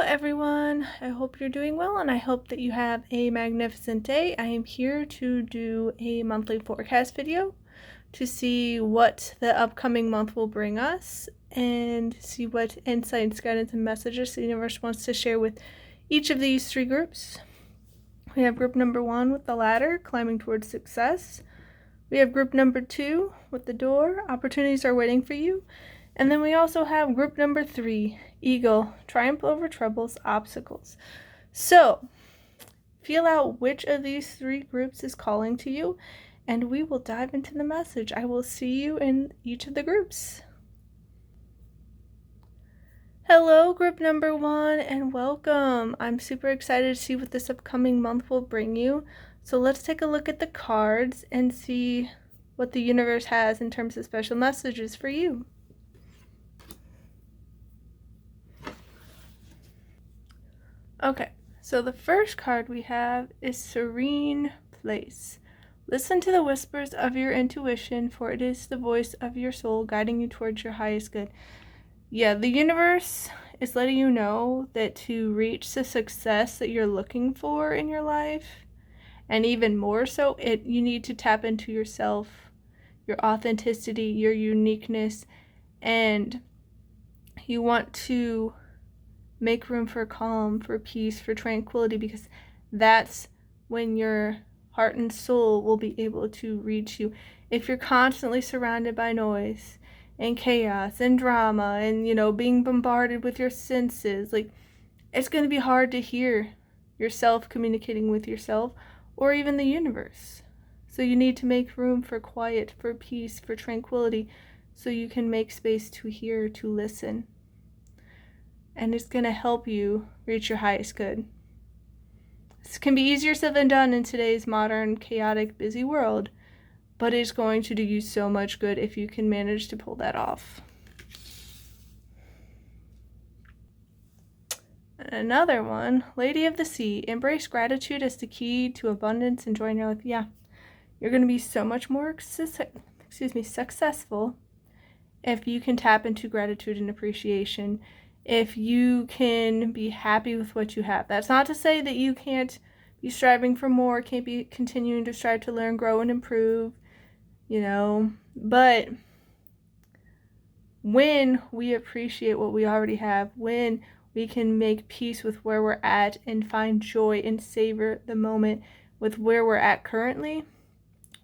everyone. I hope you're doing well, and I hope that you have a magnificent day. I am here to do a monthly forecast video to see what the upcoming month will bring us and see what insights, guidance, and messages the universe wants to share with each of these three groups. We have group number 1 with the ladder, climbing towards success. We have group number 2 with the door, opportunities are waiting for you. And then we also have group number 3, Eagle, triumph over troubles, obstacles. So, feel out which of these three groups is calling to you, and we will dive into the message. I will see you in each of the groups. Hello, group number 1, and welcome. I'm super excited to see what this upcoming month will bring you. So let's take a look at the cards and see what the universe has in terms of special messages for you. Okay, so the first card we have is Serene Place. Listen to the whispers of your intuition, for it is the voice of your soul guiding you towards your highest good. Yeah, the universe is letting you know that to reach the success that you're looking for in your life, and even more so, you need to tap into yourself, your authenticity, your uniqueness, and you want to make room for calm, for peace, for tranquility, because that's when your heart and soul will be able to reach you. If you're constantly surrounded by noise and chaos and drama and, being bombarded with your senses, it's going to be hard to hear yourself communicating with yourself or even the universe. So you need to make room for quiet, for peace, for tranquility, so you can make space to hear, to listen. And it's going to help you reach your highest good. This can be easier said than done in today's modern, chaotic, busy world, but it's going to do you so much good if you can manage to pull that off. Another one, Lady of the Sea. Embrace gratitude as the key to abundance and joy in your life. Yeah, you're going to be so much more successful if you can tap into gratitude and appreciation. If you can be happy with what you have. That's not to say that you can't be striving for more, can't be continuing to strive to learn, grow, and improve, but when we appreciate what we already have, when we can make peace with where we're at and find joy and savor the moment with where we're at currently,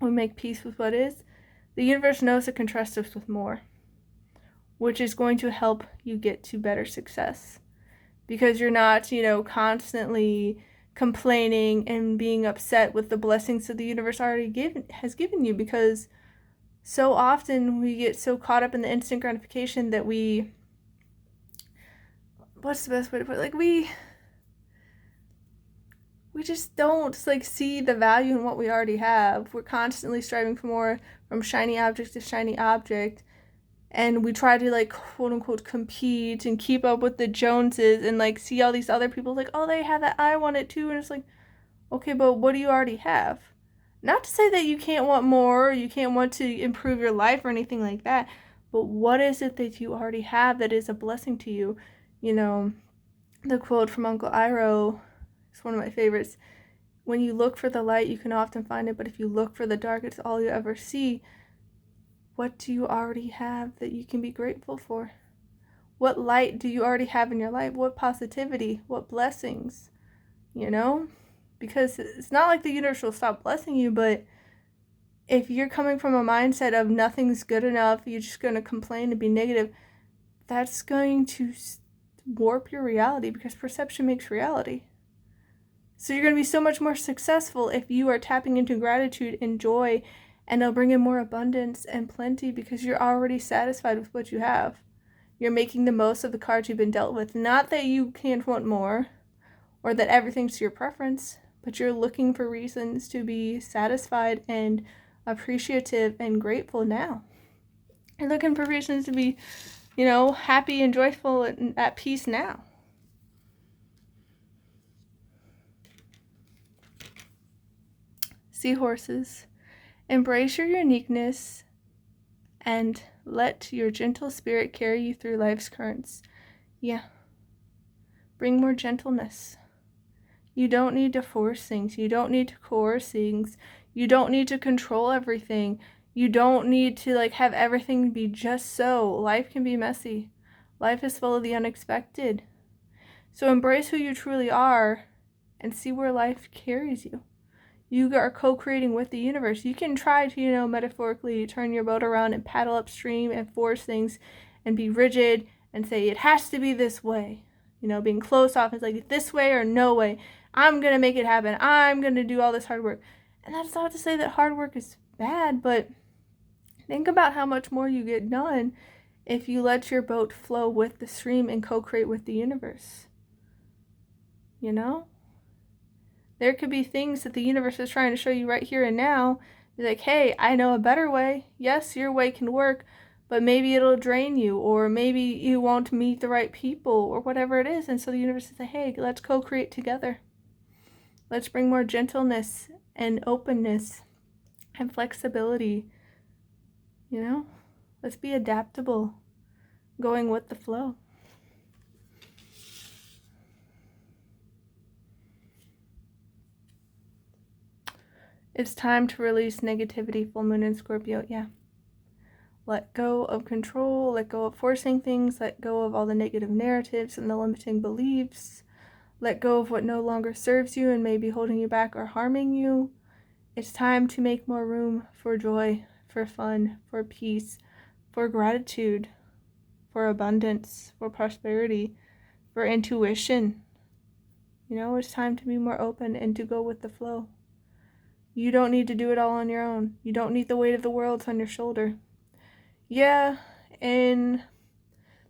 we make peace with what is, the universe knows it can trust us with more, which is going to help you get to better success. Because you're not, constantly complaining and being upset with the blessings that the universe already has given you. Because so often we get so caught up in the instant gratification that what's the best way to put it? We just don't see the value in what we already have. We're constantly striving for more, from shiny object to shiny object. And we try to, quote unquote, compete and keep up with the Joneses and, see all these other people, oh, they have that, I want it too. And it's okay, but what do you already have? Not to say that you can't want more, or you can't want to improve your life or anything like that, but what is it that you already have that is a blessing to you? The quote from Uncle Iroh is one of my favorites. When you look for the light, you can often find it, but if you look for the dark, it's all you ever see. What do you already have that you can be grateful for? What light do you already have in your life? What positivity? What blessings? Because it's not like the universe will stop blessing you, but if you're coming from a mindset of nothing's good enough, you're just going to complain and be negative, that's going to warp your reality, because perception makes reality. So you're going to be so much more successful if you are tapping into gratitude and joy, and it'll bring in more abundance and plenty because you're already satisfied with what you have. You're making the most of the cards you've been dealt with. Not that you can't want more or that everything's to your preference, but you're looking for reasons to be satisfied and appreciative and grateful now. You're looking for reasons to be, happy and joyful and at peace now. Seahorses. Embrace your uniqueness and let your gentle spirit carry you through life's currents. Yeah. Bring more gentleness. You don't need to force things. You don't need to coerce things. You don't need to control everything. You don't need to have everything be just so. Life can be messy. Life is full of the unexpected. So embrace who you truly are and see where life carries you. You are co-creating with the universe. You can try to, metaphorically turn your boat around and paddle upstream and force things and be rigid and say it has to be this way. Being closed off. It's this way or no way. I'm going to make it happen. I'm going to do all this hard work. And that's not to say that hard work is bad, but think about how much more you get done if you let your boat flow with the stream and co-create with the universe. There could be things that the universe is trying to show you right here and now. You're hey, I know a better way. Yes, your way can work, but maybe it'll drain you, or maybe you won't meet the right people, or whatever it is. And so the universe says, hey, let's co-create together. Let's bring more gentleness and openness and flexibility. Let's be adaptable, going with the flow. It's time to release negativity, full moon in Scorpio. Yeah. Let go of control, let go of forcing things, let go of all the negative narratives and the limiting beliefs. Let go of what no longer serves you and may be holding you back or harming you. It's time to make more room for joy, for fun, for peace, for gratitude, for abundance, for prosperity, for intuition. It's time to be more open and to go with the flow. You don't need to do it all on your own. You don't need the weight of the world on your shoulder. Yeah, and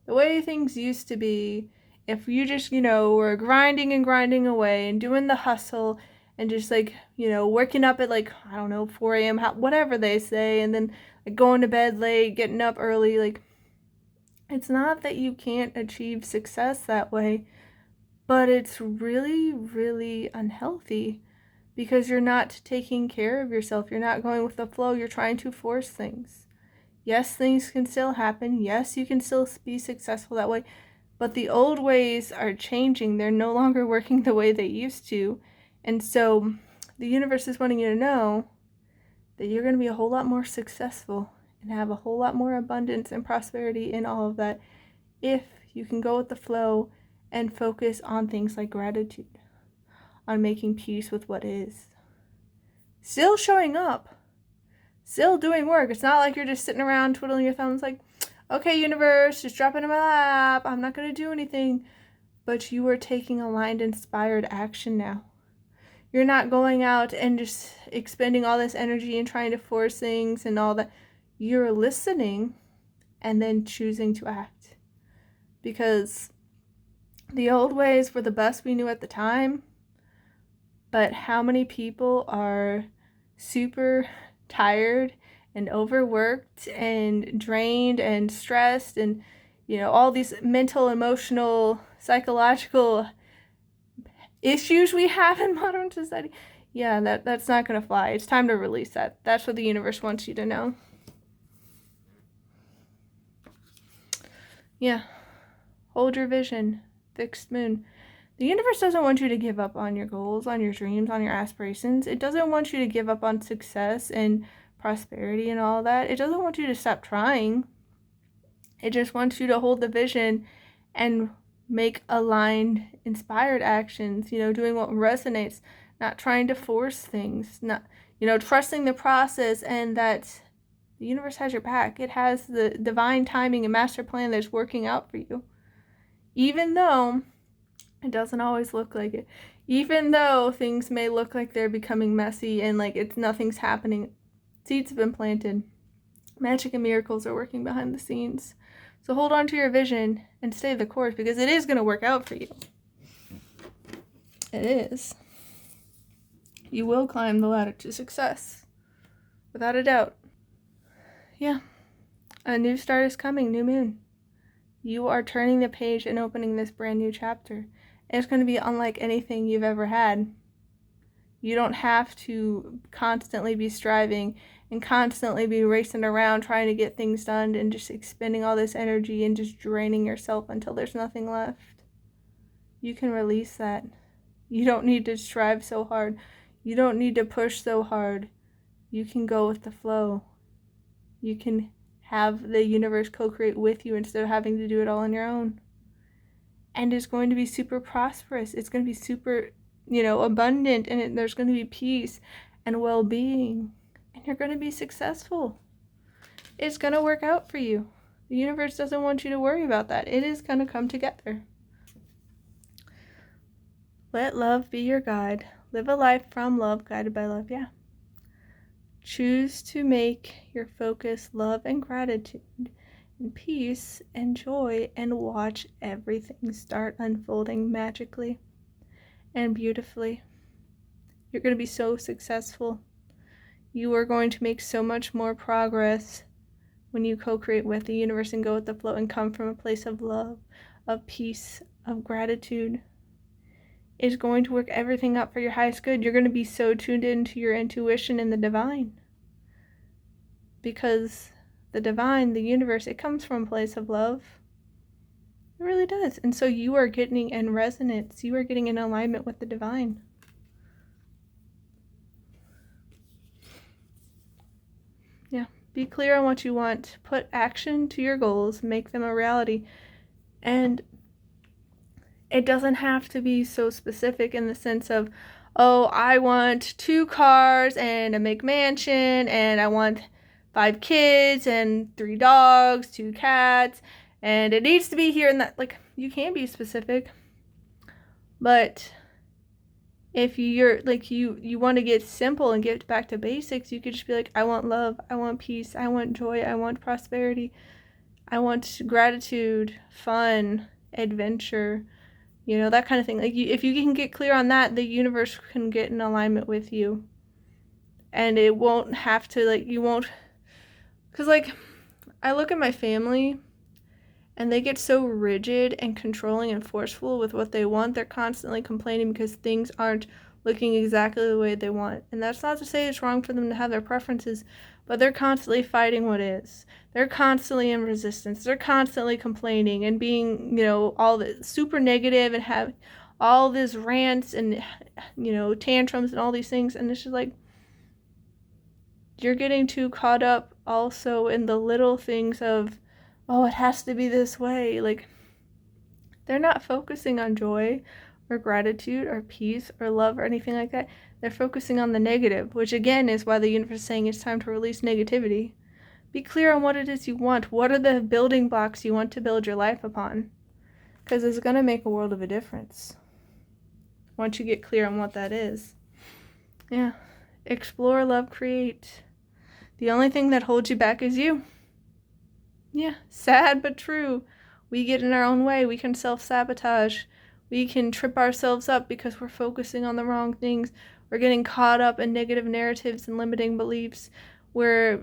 the way things used to be, if you just, were grinding and grinding away and doing the hustle and just working up at 4 a.m., whatever they say, and then going to bed late, getting up early, it's not that you can't achieve success that way, but it's really, really unhealthy. Because you're not taking care of yourself. You're not going with the flow. You're trying to force things. Yes, things can still happen. Yes, you can still be successful that way. But the old ways are changing. They're no longer working the way they used to. And so the universe is wanting you to know that you're going to be a whole lot more successful and have a whole lot more abundance and prosperity in all of that if you can go with the flow and focus on things like gratitude. On making peace with what is. Still showing up. Still doing work. It's not like you're just sitting around twiddling your thumbs okay, universe, just drop it in my lap. I'm not going to do anything. But you are taking aligned, inspired action now. You're not going out and just expending all this energy and trying to force things and all that. You're listening and then choosing to act. Because the old ways were the best we knew at the time. But how many people are super tired and overworked and drained and stressed and, all these mental, emotional, psychological issues we have in modern society? Yeah, that's not going to fly. It's time to release that. That's what the universe wants you to know. Yeah. Hold your vision. Fixed moon. The universe doesn't want you to give up on your goals, on your dreams, on your aspirations. It doesn't want you to give up on success and prosperity and all that. It doesn't want you to stop trying. It just wants you to hold the vision and make aligned, inspired actions, doing what resonates, not trying to force things, not, trusting the process and that the universe has your back. It has the divine timing and master plan that's working out for you. Even though it doesn't always look like it. Even though things may look like they're becoming messy and nothing's happening. Seeds have been planted. Magic and miracles are working behind the scenes. So hold on to your vision and stay the course because it is going to work out for you. It is. You will climb the ladder to success. Without a doubt. Yeah. A new start is coming, new moon. You are turning the page and opening this brand new chapter. It's going to be unlike anything you've ever had. You don't have to constantly be striving and constantly be racing around trying to get things done and just expending all this energy and just draining yourself until there's nothing left. You can release that. You don't need to strive so hard. You don't need to push so hard. You can go with the flow. You can have the universe co-create with you instead of having to do it all on your own. And it's going to be super prosperous. It's going to be super, abundant, and there's going to be peace and well-being, and you're going to be successful. It's going to work out for you. The universe doesn't want you to worry about that. It is going to come together. Let love be your guide. Live a life from love, guided by love. Yeah. Choose to make your focus love and gratitude and peace and joy, and watch everything start unfolding magically and beautifully. You're going to be so successful. You are going to make so much more progress when you co-create with the universe and go with the flow and come from a place of love, of peace, of gratitude. It's going to work everything out for your highest good. You're going to be so tuned into your intuition and the divine. Because the divine, the universe, it comes from a place of love. It really does. And so you are getting in resonance. You are getting in alignment with the divine. Yeah. Be clear on what you want. Put action to your goals. Make them a reality. And it doesn't have to be so specific in the sense of, oh, I want 2 cars and a McMansion, and I want 5 kids and 3 dogs, 2 cats, and it needs to be here and that. Like, you can be specific, but if you're like, you want to get simple and get back to basics, you could just be like, I want love, I want peace, I want joy, I want prosperity, I want gratitude, fun, adventure, that kind of thing. Like, if you can get clear on that, the universe can get in alignment with you, and it won't have to, you won't. Because, I look at my family, and they get so rigid and controlling and forceful with what they want. They're constantly complaining because things aren't looking exactly the way they want. And that's not to say it's wrong for them to have their preferences, but they're constantly fighting what is. They're constantly in resistance. They're constantly complaining and being, all the super negative and have all these rants and, tantrums and all these things. And it's just like, you're getting too caught up also in the little things of, oh, it has to be this way. They're not focusing on joy or gratitude or peace or love or anything like that. They're focusing on the negative, which again is why the universe is saying it's time to release negativity. Be clear on what it is you want. What are the building blocks you want to build your life upon? Because it's going to make a world of a difference once you get clear on what that is. Yeah. Explore, love, create. The only thing that holds you back is you. Yeah, sad but true. We get in our own way. We can self-sabotage. We can trip ourselves up because we're focusing on the wrong things. We're getting caught up in negative narratives and limiting beliefs. We're,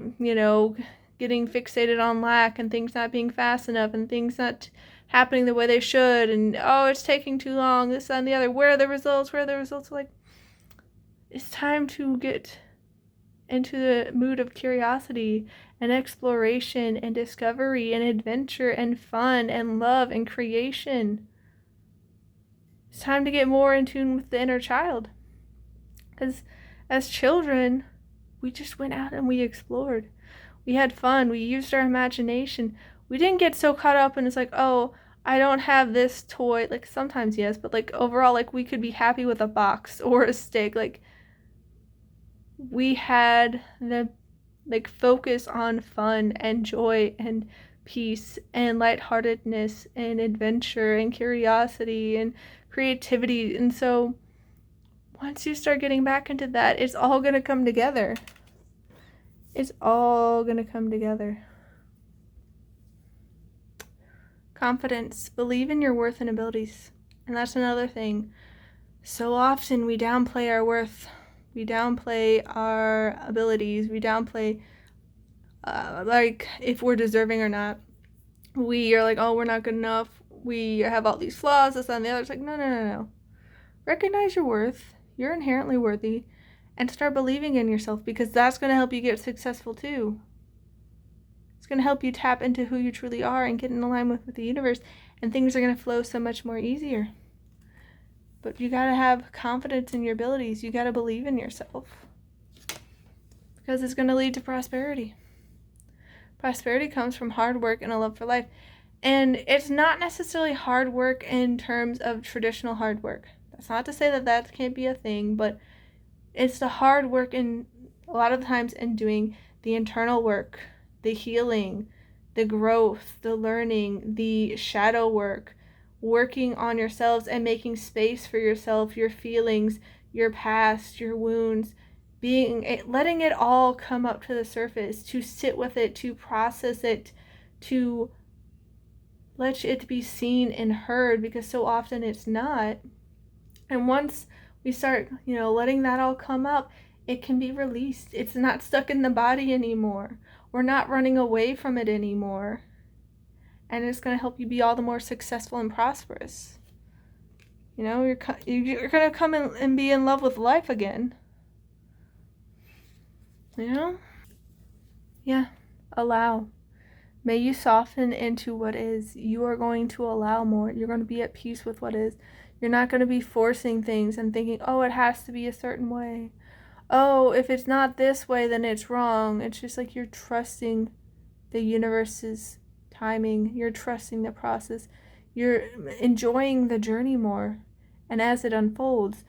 getting fixated on lack and things not being fast enough and things not happening the way they should. And, oh, it's taking too long, this, that, and the other. Where are the results? Where are the results? It's time to get into the mood of curiosity and exploration and discovery and adventure and fun and love and creation. It's time to get more in tune with the inner child. Because as children, we just went out and we explored. We had fun. We used our imagination. We didn't get so caught up and it's like, oh, I don't have this toy. Sometimes yes, but overall, we could be happy with a box or a stick. We had the focus on fun and joy and peace and lightheartedness and adventure and curiosity and creativity. And so once you start getting back into that, it's all going to come together. It's all going to come together. Confidence. Believe in your worth and abilities. And that's another thing. So often we downplay our worth. We downplay our abilities. We downplay, if we're deserving or not. We are like, oh, we're not good enough. We have all these flaws, this, that, and the other. It's like, no. Recognize your worth. You're inherently worthy. And start believing in yourself, because that's going to help you get successful too. It's going to help you tap into who you truly are and get in alignment with the universe. And things are going to flow so much more easier. But you got to have confidence in your abilities. You got to believe in yourself. Because it's going to lead to prosperity. Prosperity comes from hard work and a love for life. And it's not necessarily hard work in terms of traditional hard work. That's not to say that that can't be a thing, but it's the hard work in a lot of the times in doing the internal work, the healing, the growth, the learning, the shadow work, working on yourselves and making space for yourself, your feelings, your past, your wounds, letting it all come up to the surface, to sit with it, to process it, to let it be seen and heard, because so often it's not. And once we start, letting that all come up, it can be released. It's not stuck in the body anymore. We're not running away from it anymore. And it's going to help you be all the more successful and prosperous. You're going to come in and be in love with life again. Yeah. Allow. May you soften into what is. You are going to allow more. You're going to be at peace with what is. You're not going to be forcing things and thinking, oh, it has to be a certain way. Oh, if it's not this way, then it's wrong. It's just like you're trusting the universe's timing. You're trusting the process. You're enjoying the journey more. And as it unfolds,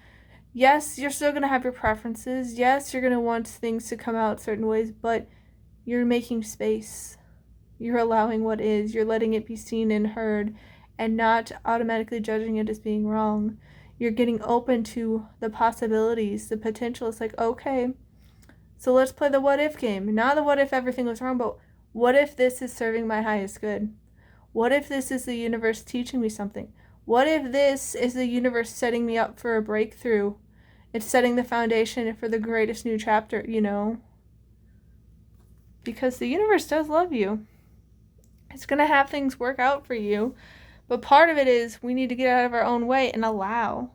yes, you're still going to have your preferences. Yes, you're going to want things to come out certain ways, but you're making space. You're allowing what is. You're letting it be seen and heard and not automatically judging it as being wrong. You're getting open to the possibilities, the potential. It's like, okay, so let's play the what if game. Not the what if everything was wrong, but what if this is serving my highest good? What if this is the universe teaching me something? What if this is the universe setting me up for a breakthrough? It's setting the foundation for the greatest new chapter, Because the universe does love you. It's going to have things work out for you. But part of it is we need to get out of our own way and allow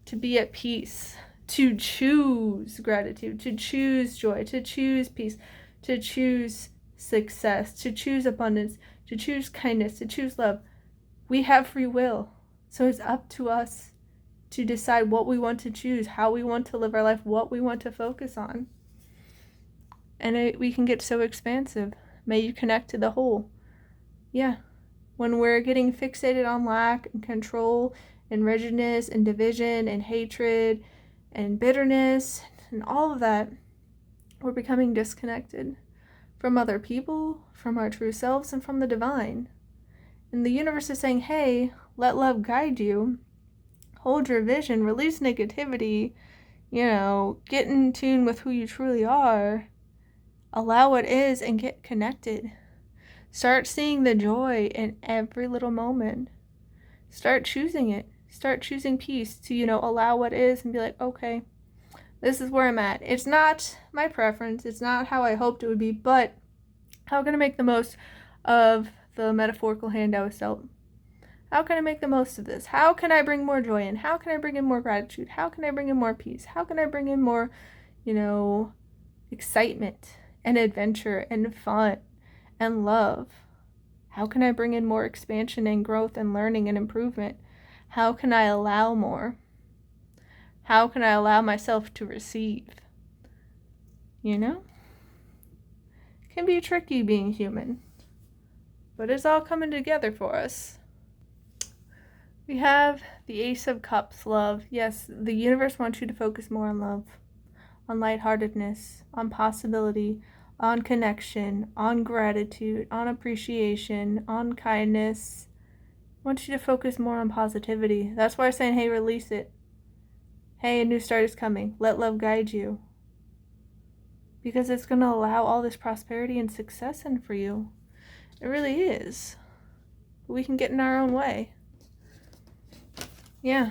to be at peace, to choose gratitude, to choose joy, to choose peace, to choose success, to choose abundance, to choose kindness, to choose love. We have free will. So it's up to us to decide what we want to choose, how we want to live our life, what we want to focus on. And we can get so expansive. May you connect to the whole. Yeah. When we're getting fixated on lack and control and rigidness and division and hatred and bitterness and all of that, we're becoming disconnected from other people, from our true selves, and from the divine. And the universe is saying, hey, let love guide you. Hold your vision, release negativity, get in tune with who you truly are. Allow what is and get connected. Start seeing the joy in every little moment. Start choosing it. Start choosing peace to, allow what is and be like, okay, this is where I'm at. It's not my preference. It's not how I hoped it would be, but how can I make the most of the metaphorical hand I was dealt? How can I make the most of this? How can I bring more joy in? How can I bring in more gratitude? How can I bring in more peace? How can I bring in more, excitement and adventure and fun and love? How can I bring in more expansion and growth and learning and improvement? How can I allow more? How can I allow myself to receive? It can be tricky being human, but it's all coming together for us. We have the Ace of Cups, love. Yes, the universe wants you to focus more on love, on lightheartedness, on possibility, on connection, on gratitude, on appreciation, on kindness. I want you to focus more on positivity. That's why I'm saying, hey, release it. Hey, a new start is coming. Let love guide you. Because it's going to allow all this prosperity and success in for you. It really is. But we can get in our own way. Yeah.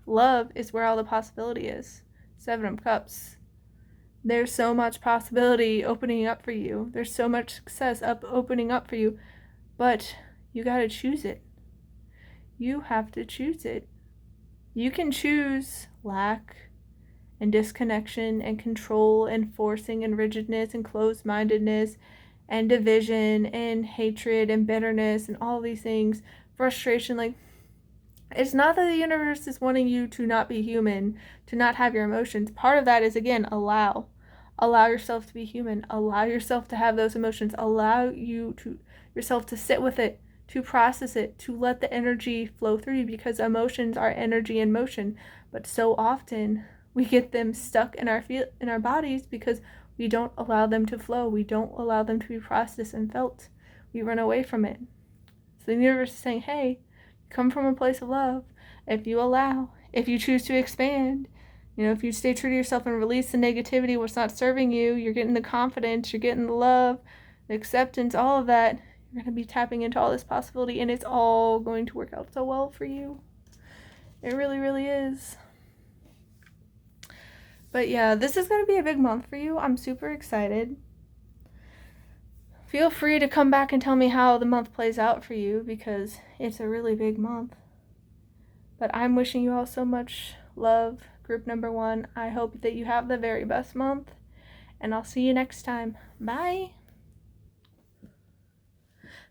Love is where all the possibility is. 7 of Cups. There's so much possibility opening up for you. There's so much success opening up for you. But you got to choose it. You have to choose it. You can choose lack and disconnection and control and forcing and rigidness and closed-mindedness and division and hatred and bitterness and all these things, frustration. Like, It's not that the universe is wanting you to not be human, to not have your emotions. Part of that is, again, allow. Allow yourself to be human. Allow yourself to have those emotions. Allow yourself to sit with it, to process it, to let the energy flow through you, because emotions are energy in motion. But so often we get them stuck in our bodies because we don't allow them to flow. We don't allow them to be processed and felt. We run away from it. So the universe is saying, hey, come from a place of love. If you allow, if you choose to expand, if you stay true to yourself and release the negativity, what's not serving you, you're getting the confidence, you're getting the love, the acceptance, all of that. You're going to be tapping into all this possibility, and it's all going to work out so well for you. It really, really is. But yeah, this is going to be a big month for you. I'm super excited. Feel free to come back and tell me how the month plays out for you, because it's a really big month. But I'm wishing you all so much love, group number 1. I hope that you have the very best month, and I'll see you next time. Bye!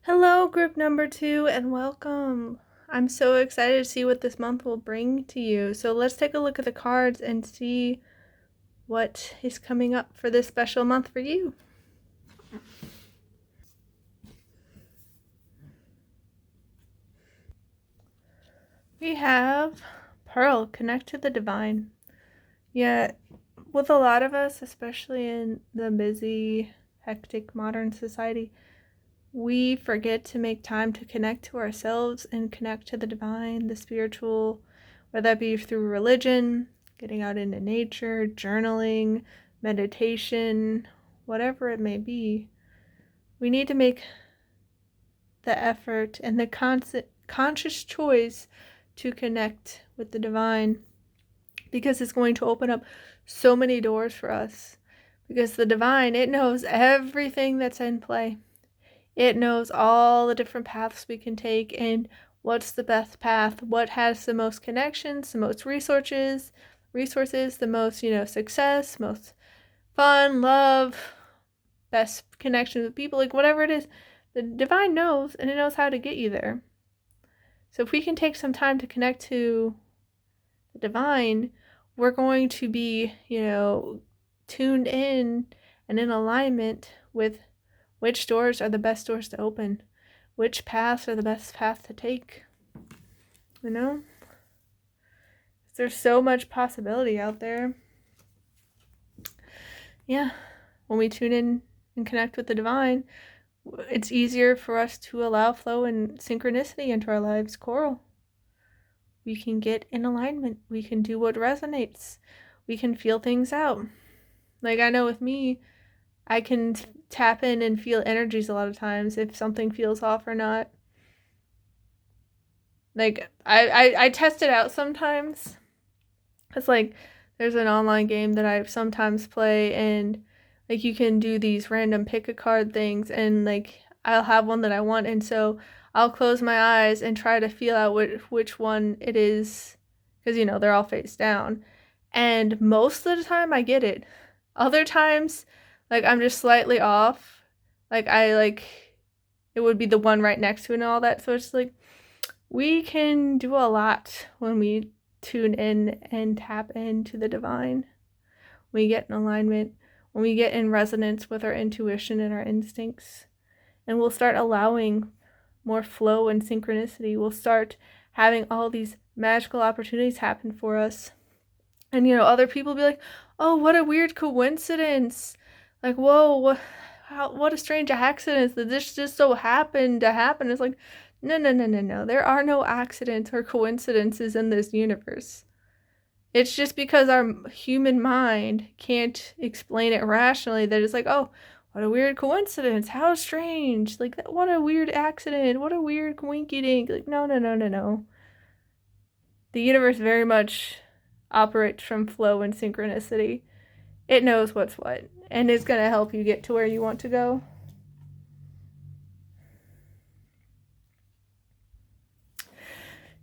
Hello, group number 2, and welcome. I'm so excited to see what this month will bring to you. So let's take a look at the cards and see what is coming up for this special month for you. We have Pearl, connect to the divine. Yeah, with a lot of us, especially in the busy, hectic modern society, we forget to make time to connect to ourselves and connect to the divine, the spiritual, whether that be through religion, getting out into nature, journaling, meditation, whatever it may be. We need to make the effort and the conscious choice to connect with the divine, because it's going to open up so many doors for us. Because the divine, it knows everything that's in play. It knows all the different paths we can take and what's the best path, what has the most connections, the most resources, the most, success, most fun, love, best connection with people, like whatever it is. The divine knows, and it knows how to get you there. So if we can take some time to connect to the divine, we're going to be, tuned in and in alignment with which doors are the best doors to open, which paths are the best paths to take. There's so much possibility out there. Yeah, when we tune in and connect with the divine, it's easier for us to allow flow and synchronicity into our lives. Coral. We can get in alignment. We can do what resonates. We can feel things out. Like I know with me, I can tap in and feel energies a lot of times if something feels off or not. Like I test it out sometimes. It's like there's an online game that I sometimes play, and like you can do these random pick a card things, and like I'll have one that I want, and so I'll close my eyes and try to feel out which one it is, because they're all face down, and most of the time I get it. Other times, like I'm just slightly off, like it would be the one right next to it and all that. So it's like we can do a lot when we tune in and tap into the divine. We get in alignment, when we get in resonance with our intuition and our instincts, and we'll start allowing more flow and synchronicity. We'll start having all these magical opportunities happen for us. And other people be like, oh, what a weird coincidence. Like, whoa, what a strange accident that this just so happened to happen. It's like, no. There are no accidents or coincidences in this universe. It's just because our human mind can't explain it rationally that it's like, oh, what a weird coincidence. How strange. Like, what a weird accident. What a weird coinky-dink. Like, no. The universe very much operates from flow and synchronicity. It knows what's what, and it's going to help you get to where you want to go.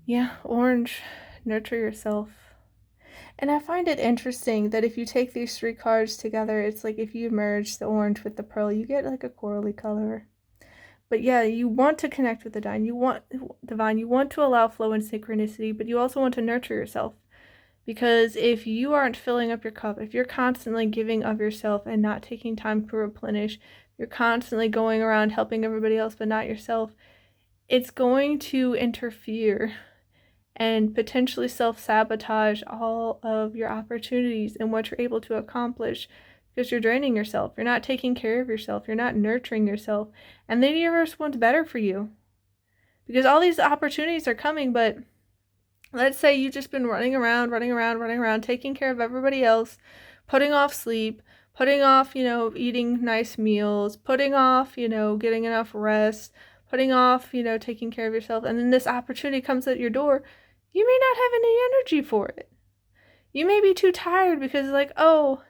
Yeah, orange, nurture yourself. And I find it interesting that if you take these 3 cards together, it's like if you merge the orange with the pearl, you get like a corally color. But yeah, you want to connect with the divine. You want to allow flow and synchronicity, but you also want to nurture yourself. Because if you aren't filling up your cup, if you're constantly giving of yourself and not taking time to replenish, you're constantly going around helping everybody else but not yourself, it's going to interfere and potentially self-sabotage all of your opportunities and what you're able to accomplish, because you're draining yourself. You're not taking care of yourself. You're not nurturing yourself. And the universe wants better for you. Because all these opportunities are coming, but let's say you've just been running around, taking care of everybody else, putting off sleep, putting off, eating nice meals, putting off, getting enough rest, putting off, taking care of yourself. And then this opportunity comes at your door. You may not have any energy for it. You may be too tired because like, oh,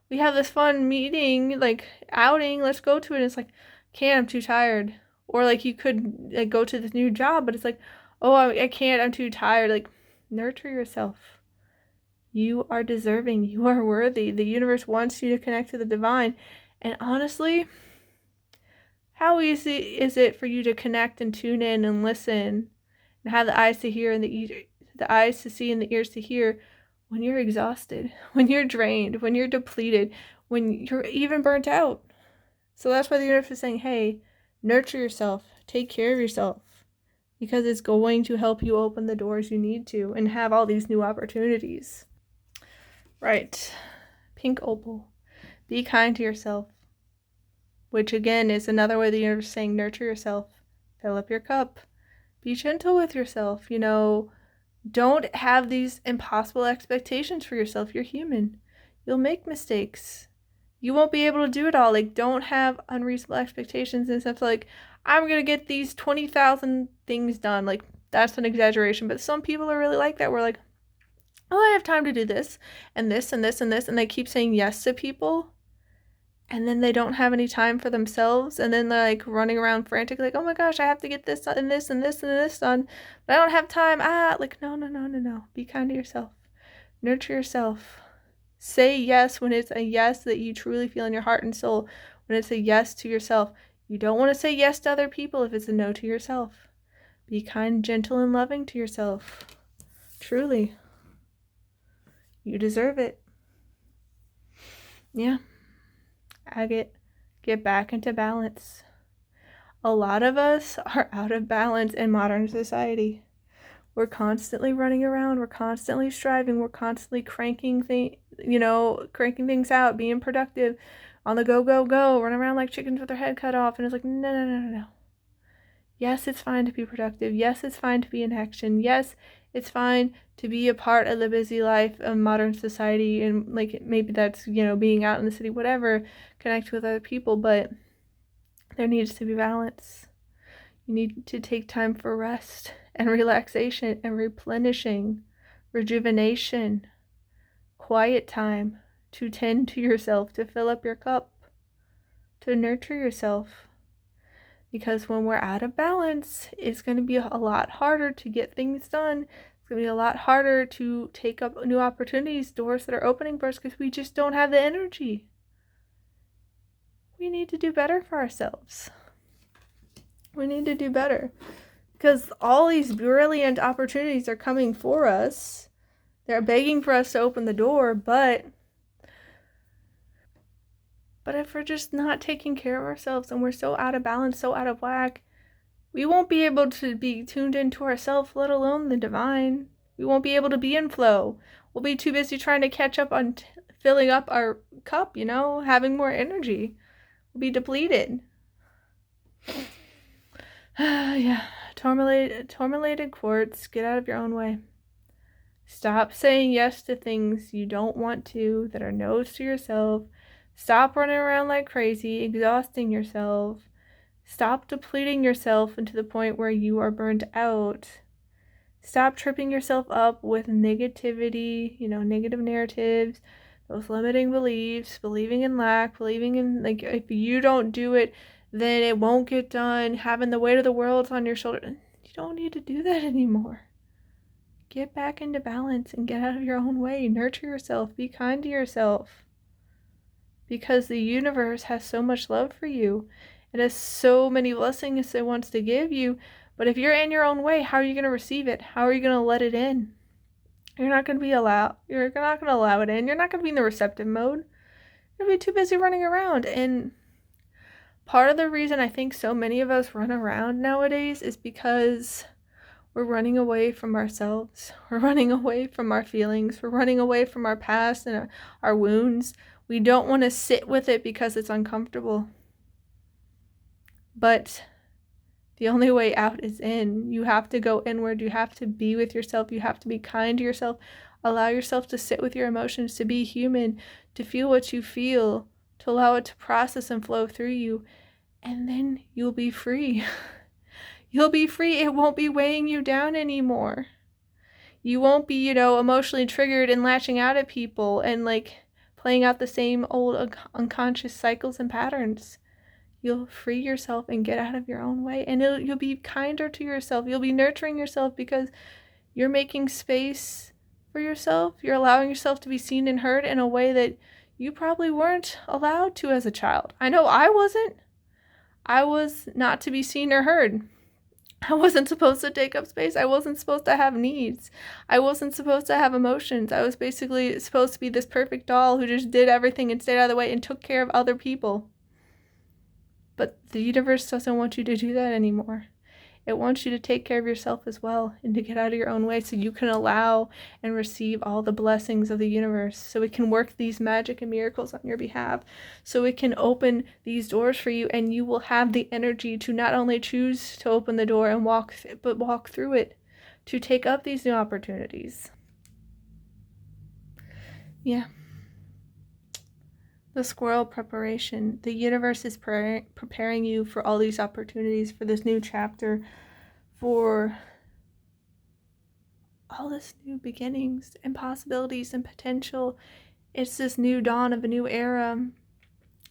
we have this fun meeting, like outing, let's go to it. And it's like, can't, I'm too tired. Or like you could like go to this new job, but it's like, oh, I can't, I'm too tired. Like, nurture yourself. You are deserving. You are worthy. The universe wants you to connect to the divine. And honestly, how easy is it for you to connect and tune in and listen and have the eyes to hear and the eyes to see and the ears to hear when you're exhausted, when you're drained, when you're depleted, when you're even burnt out? So that's why the universe is saying, hey, nurture yourself, take care of yourself, because it's going to help you open the doors you need to and have all these new opportunities. Right. Pink opal. Be kind to yourself. Which again is another way the universe is saying nurture yourself. Fill up your cup. Be gentle with yourself. Don't have these impossible expectations for yourself. You're human. You'll make mistakes. You won't be able to do it all. Like, don't have unreasonable expectations and stuff like, I'm going to get these 20,000 things done. Like, that's an exaggeration. But some people are really like that. We're like, oh, I have time to do this and this and this and this. And they keep saying yes to people. And then they don't have any time for themselves. And then they're like running around frantically, like, oh my gosh, I have to get this and this and this and this done. But I don't have time. Like, no. Be kind to yourself. Nurture yourself. Say yes when it's a yes that you truly feel in your heart and soul. When it's a yes to yourself. You don't want to say yes to other people if it's a no to yourself. Be kind, gentle, and loving to yourself. Truly. You deserve it. Yeah. Agate, get back into balance. A lot of us are out of balance in modern society. We're constantly running around. We're constantly striving. We're constantly cranking things out, being productive, on the go, running around like chickens with their head cut off. And it's like, no. Yes, it's fine to be productive. Yes, it's fine to be in action. Yes, it's fine to be a part of the busy life of modern society. And like, maybe that's, being out in the city, whatever, connect with other people. But there needs to be balance. You need to take time for rest and relaxation and replenishing, rejuvenation, quiet time to tend to yourself, to fill up your cup, to nurture yourself. Because when we're out of balance, it's going to be a lot harder to get things done. It's going to be a lot harder to take up new opportunities, doors that are opening for us, because we just don't have the energy. We need to do better for ourselves. We need to do better. Because all these brilliant opportunities are coming for us. They're begging for us to open the door, but if we're just not taking care of ourselves and we're so out of balance, so out of whack, we won't be able to be tuned into ourselves, let alone the divine. We won't be able to be in flow. We'll be too busy trying to catch up on filling up our cup, having more energy. We'll be depleted. Yeah. Tourmalated quartz, get out of your own way. Stop saying yes to things you don't want to, that are no's to yourself. Stop running around like crazy, exhausting yourself. Stop depleting yourself into the point where you are burned out. Stop tripping yourself up with negativity, negative narratives, those limiting beliefs, believing in lack, believing in, like, if you don't do it, then it won't get done, having the weight of the world on your shoulder. You don't need to do that anymore. Get back into balance and get out of your own way. Nurture yourself. Be kind to yourself. Because the universe has so much love for you. It has so many blessings it wants to give you. But if you're in your own way, how are you going to receive it? How are you going to let it in? You're not going to you're not going to allow it in. You're not going to be in the receptive mode. You're going to be too busy running around. And part of the reason I think so many of us run around nowadays is because we're running away from ourselves. We're running away from our feelings. We're running away from our past and our wounds. We don't want to sit with it because it's uncomfortable. But the only way out is in. You have to go inward. You have to be with yourself. You have to be kind to yourself. Allow yourself to sit with your emotions, to be human, to feel what you feel, to allow it to process and flow through you. And then you'll be free. You'll be free. It won't be weighing you down anymore. You won't be, emotionally triggered and lashing out at people and playing out the same old unconscious cycles and patterns. You'll free yourself and get out of your own way, and you'll be kinder to yourself. You'll be nurturing yourself because you're making space for yourself. You're allowing yourself to be seen and heard in a way that you probably weren't allowed to as a child. I know I wasn't. I was not to be seen or heard. I wasn't supposed to take up space. I wasn't supposed to have needs. I wasn't supposed to have emotions. I was basically supposed to be this perfect doll who just did everything and stayed out of the way and took care of other people. But the universe doesn't want you to do that anymore. It wants you to take care of yourself as well and to get out of your own way so you can allow and receive all the blessings of the universe, so it can work these magic and miracles on your behalf, so it can open these doors for you, and you will have the energy to not only choose to open the door and walk through it, to take up these new opportunities. Yeah. The squirrel preparation. The universe is preparing you for all these opportunities, for this new chapter, for all this new beginnings and possibilities and potential. It's this new dawn of a new era,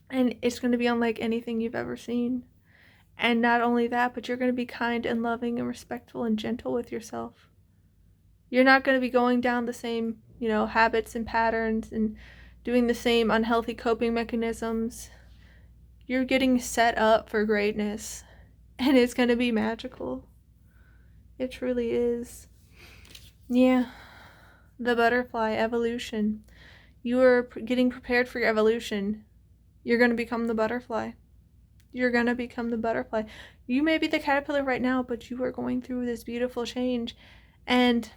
and it's going to be unlike anything you've ever seen. And not only that, but you're going to be kind and loving and respectful and gentle with yourself. You're not going to be going down the same, habits and patterns and doing the same unhealthy coping mechanisms. You're getting set up for greatness, and it's going to be magical. It truly is. Yeah. The butterfly evolution. You are getting prepared for your evolution. You're going to become the butterfly. You're going to become the butterfly. You may be the caterpillar right now, but you are going through this beautiful change. And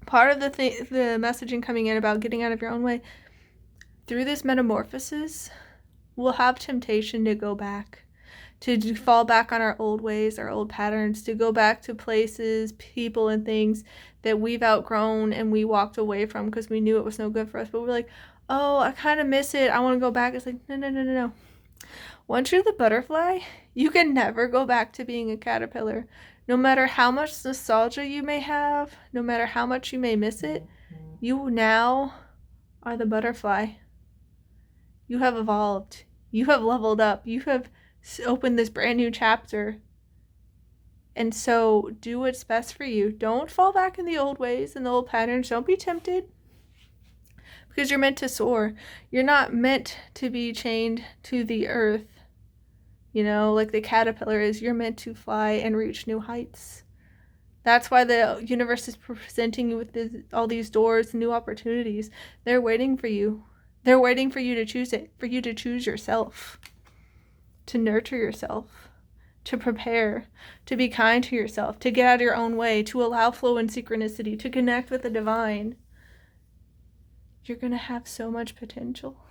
part of the messaging coming in about getting out of your own way, through this metamorphosis, we'll have temptation to go back, to fall back on our old ways, our old patterns, to go back to places, people, and things that we've outgrown and we walked away from because we knew it was no good for us. But we're like, oh, I kind of miss it. I want to go back. It's like, no. Once you're the butterfly, you can never go back to being a caterpillar. No matter how much nostalgia you may have, no matter how much you may miss it, you now are the butterfly. You have evolved. You have leveled up. You have opened this brand new chapter. And so do what's best for you. Don't fall back in the old ways and the old patterns. Don't be tempted. Because you're meant to soar. You're not meant to be chained to the earth. Like the caterpillar is. You're meant to fly and reach new heights. That's why the universe is presenting you with all these doors, new opportunities. They're waiting for you. They're waiting for you to choose it, for you to choose yourself, to nurture yourself, to prepare, to be kind to yourself, to get out of your own way, to allow flow and synchronicity, to connect with the divine. You're going to have so much potential.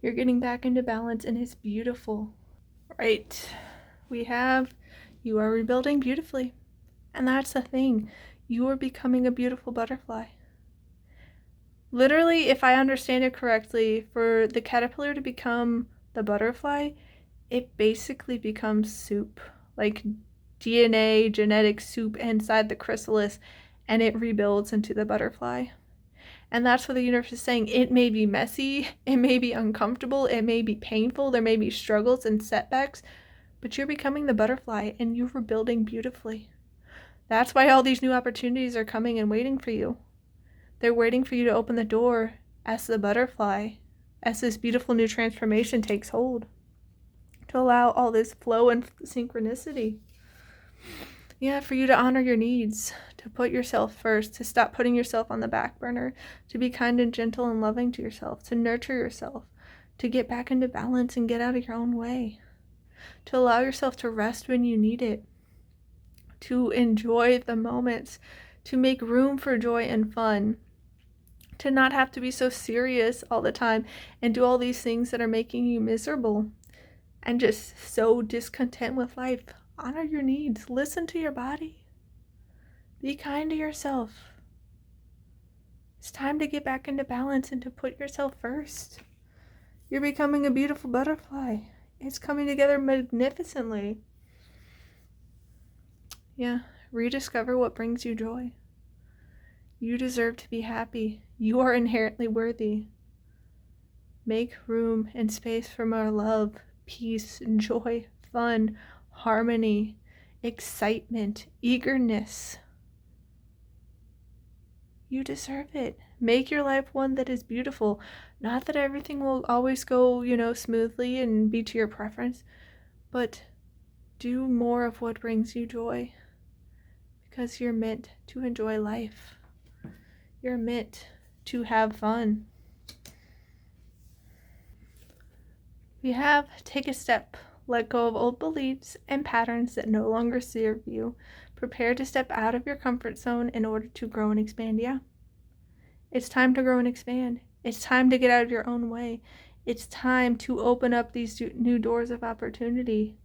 You're getting back into balance, and it's beautiful. Right. You are rebuilding beautifully. And that's the thing. You are becoming a beautiful butterfly. Literally, if I understand it correctly, for the caterpillar to become the butterfly, it basically becomes soup. Like DNA, genetic soup inside the chrysalis, and it rebuilds into the butterfly. And that's what the universe is saying. It may be messy, it may be uncomfortable, it may be painful, there may be struggles and setbacks, but you're becoming the butterfly and you're rebuilding beautifully. That's why all these new opportunities are coming and waiting for you. They're waiting for you to open the door as the butterfly, as this beautiful new transformation takes hold. to allow all this flow and synchronicity. Yeah, for you to honor your needs, to put yourself first, to stop putting yourself on the back burner, to be kind and gentle and loving to yourself, to nurture yourself, to get back into balance and get out of your own way, to allow yourself to rest when you need it, to enjoy the moments, to make room for joy and fun, to not have to be so serious all the time and do all these things that are making you miserable and just so discontent with life. Honor your needs. Listen to your body. Be kind to yourself. It's time to get back into balance and to put yourself first. You're becoming a beautiful butterfly. It's coming together magnificently. Yeah, rediscover what brings you joy. You deserve to be happy. You are inherently worthy. Make room and space for more love, peace, joy, fun, harmony, excitement, eagerness. You deserve it. Make your life one that is beautiful. Not that everything will always go, smoothly and be to your preference, but do more of what brings you joy, because you're meant to enjoy life. You're meant to have fun. We have take a step. Let go of old beliefs and patterns that no longer serve you. Prepare to step out of your comfort zone in order to grow and expand. Yeah. It's time to grow and expand. It's time to get out of your own way. It's time to open up these new doors of opportunity.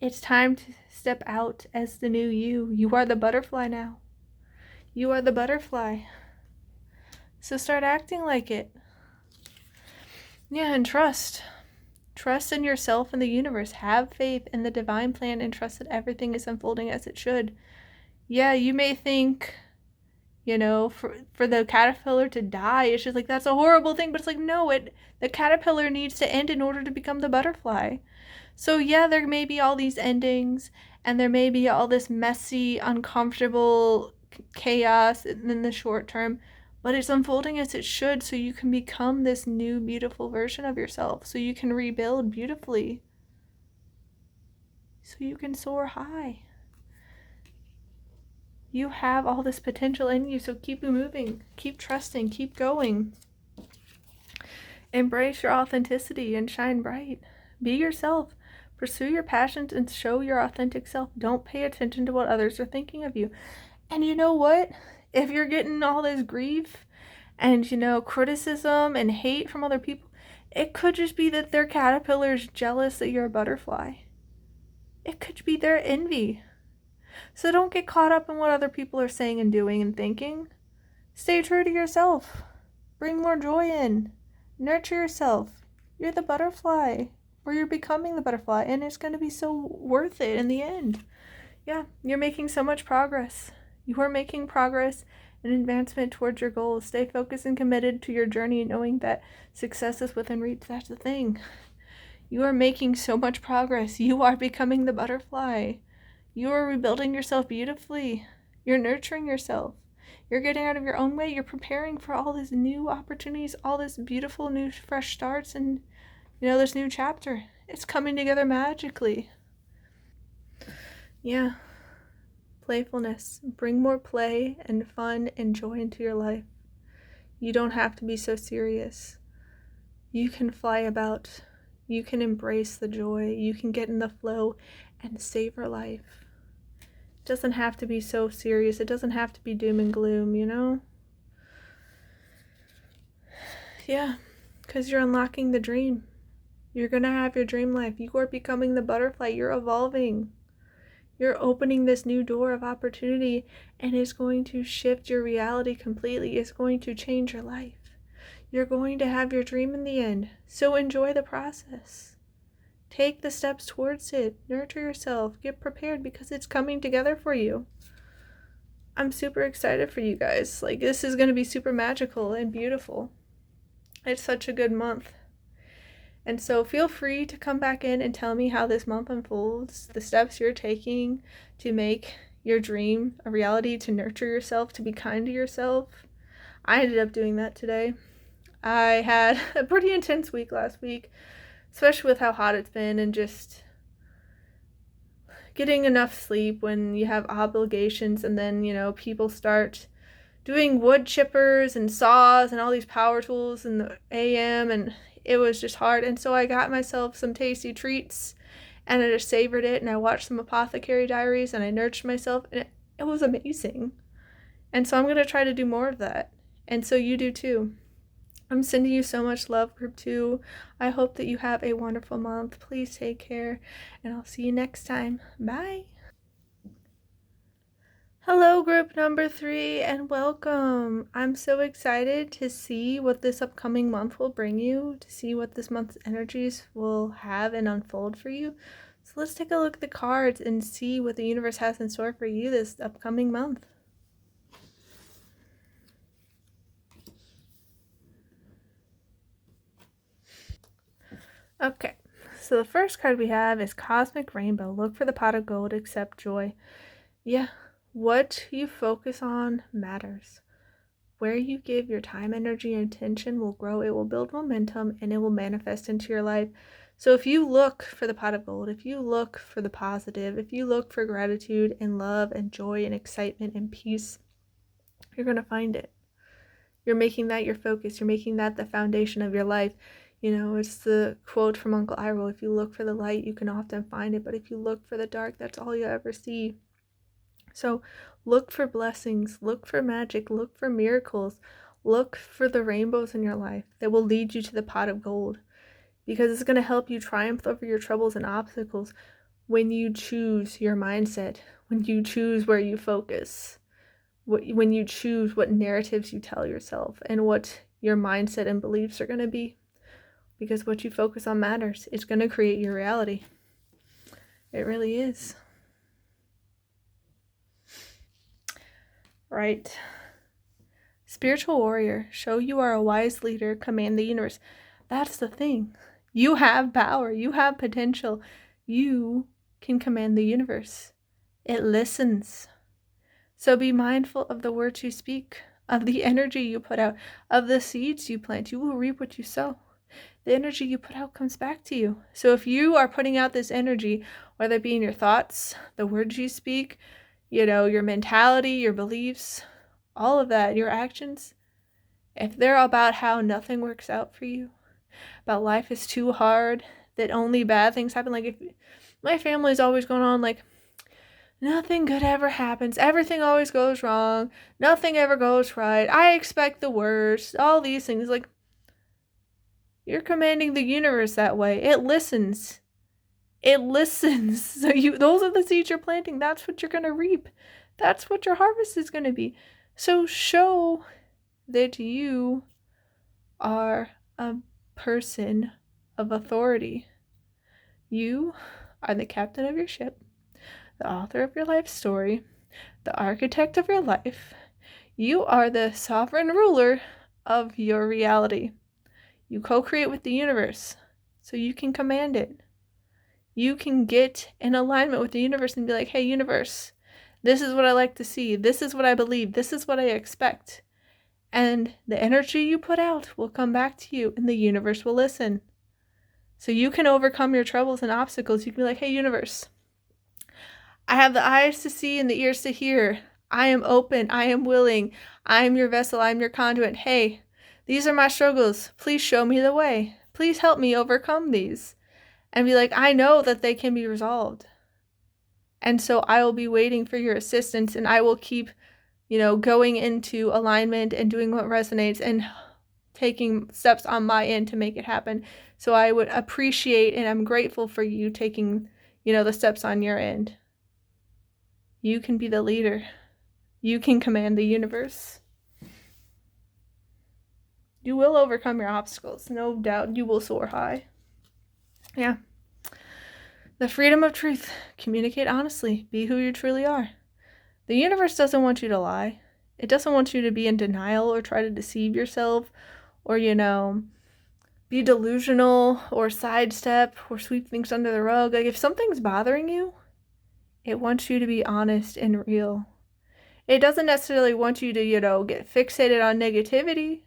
It's time to step out as the new you. You are the butterfly now. You are the butterfly. So start acting like it. Yeah, and trust. Trust in yourself and the universe. Have faith in the divine plan and trust that everything is unfolding as it should. Yeah, you may think, for the caterpillar to die, it's just like, that's a horrible thing. But it's like, no, the caterpillar needs to end in order to become the butterfly. So yeah, there may be all these endings and there may be all this messy, uncomfortable chaos in the short term. But it's unfolding as it should, so you can become this new, beautiful version of yourself. So you can rebuild beautifully. So you can soar high. You have all this potential in you, so keep moving. Keep trusting. Keep going. Embrace your authenticity and shine bright. Be yourself. Pursue your passions and show your authentic self. Don't pay attention to what others are thinking of you. And you know what? If you're getting all this grief and, criticism and hate from other people, it could just be that their caterpillar is jealous that you're a butterfly. It could be their envy. So don't get caught up in what other people are saying and doing and thinking. Stay true to yourself. Bring more joy in. Nurture yourself. You're the butterfly, or you're becoming the butterfly, and it's going to be so worth it in the end. Yeah, you're making so much progress. You are making progress and advancement towards your goals. Stay focused and committed to your journey, knowing that success is within reach. That's the thing. You are making so much progress. You are becoming the butterfly. You are rebuilding yourself beautifully. You're nurturing yourself. You're getting out of your own way. You're preparing for all these new opportunities, all this beautiful new fresh starts, and this new chapter. It's coming together magically. Yeah. Playfulness. Bring more play and fun and joy into your life. You don't have to be so serious. You can fly about. You can embrace the joy. You can get in the flow and savor life. It doesn't have to be so serious. It doesn't have to be doom and gloom, Yeah, because you're unlocking the dream. You're going to have your dream life. You are becoming the butterfly. You're evolving. You're opening this new door of opportunity, and it's going to shift your reality completely. It's going to change your life. You're going to have your dream in the end. So enjoy the process. Take the steps towards it. Nurture yourself. Get prepared, because it's coming together for you. I'm super excited for you guys. This is going to be super magical and beautiful. It's such a good month. And so feel free to come back in and tell me how this month unfolds, the steps you're taking to make your dream a reality, to nurture yourself, to be kind to yourself. I ended up doing that today. I had a pretty intense week last week, especially with how hot it's been, and just getting enough sleep when you have obligations, and then, people start doing wood chippers and saws and all these power tools in the AM, and it was just hard. And so I got myself some tasty treats, and I just savored it, and I watched some Apothecary Diaries, and I nurtured myself, and it was amazing. And so I'm going to try to do more of that. And so you do too. I'm sending you so much love, Group 2. I hope that you have a wonderful month. Please take care, and I'll see you next time. Bye. Hello, Group number 3, and welcome. I'm so excited to see what this upcoming month will bring you, to see what this month's energies will have and unfold for you. So let's take a look at the cards and see what the universe has in store for you this upcoming month. Okay, so the first card we have is Cosmic Rainbow. Look for the pot of gold, accept joy. Yeah, what you focus on matters. Where you give your time, energy, and attention will grow. It will build momentum, and it will manifest into your life. So if you look for the pot of gold, if you look for the positive, if you look for gratitude and love and joy and excitement and peace, you're going to find it. You're making that your focus. You're making that the foundation of your life. It's the quote from Uncle Iroh, if you look for the light, you can often find it, but if you look for the dark, that's all you ever see. So look for blessings, look for magic, look for miracles, look for the rainbows in your life that will lead you to the pot of gold, because it's going to help you triumph over your troubles and obstacles when you choose your mindset, when you choose where you focus, when you choose what narratives you tell yourself and what your mindset and beliefs are going to be. Because what you focus on matters. It's going to create your reality. It really is. Right. Spiritual warrior, show you are a wise leader, command the universe. That's the thing. You have power. You have potential. You can command the universe. It listens. So be mindful of the words you speak, of the energy you put out, of the seeds you plant. You will reap what you sow. The energy you put out comes back to you. So if you are putting out this energy, whether it be in your thoughts, the words you speak, your mentality, your beliefs, all of that, your actions, if they're about how nothing works out for you, about life is too hard, that only bad things happen, like if my family's always going on like, nothing good ever happens, everything always goes wrong, nothing ever goes right, I expect the worst, all these things, like, you're commanding the universe that way. It listens. It listens. So those are the seeds you're planting. That's what you're going to reap. That's what your harvest is going to be. So show that you are a person of authority. You are the captain of your ship, the author of your life story, the architect of your life. You are the sovereign ruler of your reality. You co-create with the universe, so you can command it. You can get in alignment with the universe and be like, hey, universe, this is what I like to see. This is what I believe. This is what I expect. And the energy you put out will come back to you, and the universe will listen. So you can overcome your troubles and obstacles. You can be like, hey, universe, I have the eyes to see and the ears to hear. I am open. I am willing. I am your vessel. I am your conduit. Hey, these are my struggles. Please show me the way. Please help me overcome these. And be like, I know that they can be resolved. And so I will be waiting for your assistance, and I will keep, going into alignment and doing what resonates and taking steps on my end to make it happen. So I would appreciate, and I'm grateful for you taking, the steps on your end. You can be the leader. You can command the universe. You will overcome your obstacles. No doubt you will soar high. Yeah. The freedom of truth. Communicate honestly. Be who you truly are. The universe doesn't want you to lie. It doesn't want you to be in denial or try to deceive yourself or, be delusional or sidestep or sweep things under the rug. Like, if something's bothering you, it wants you to be honest and real. It doesn't necessarily want you to, get fixated on negativity.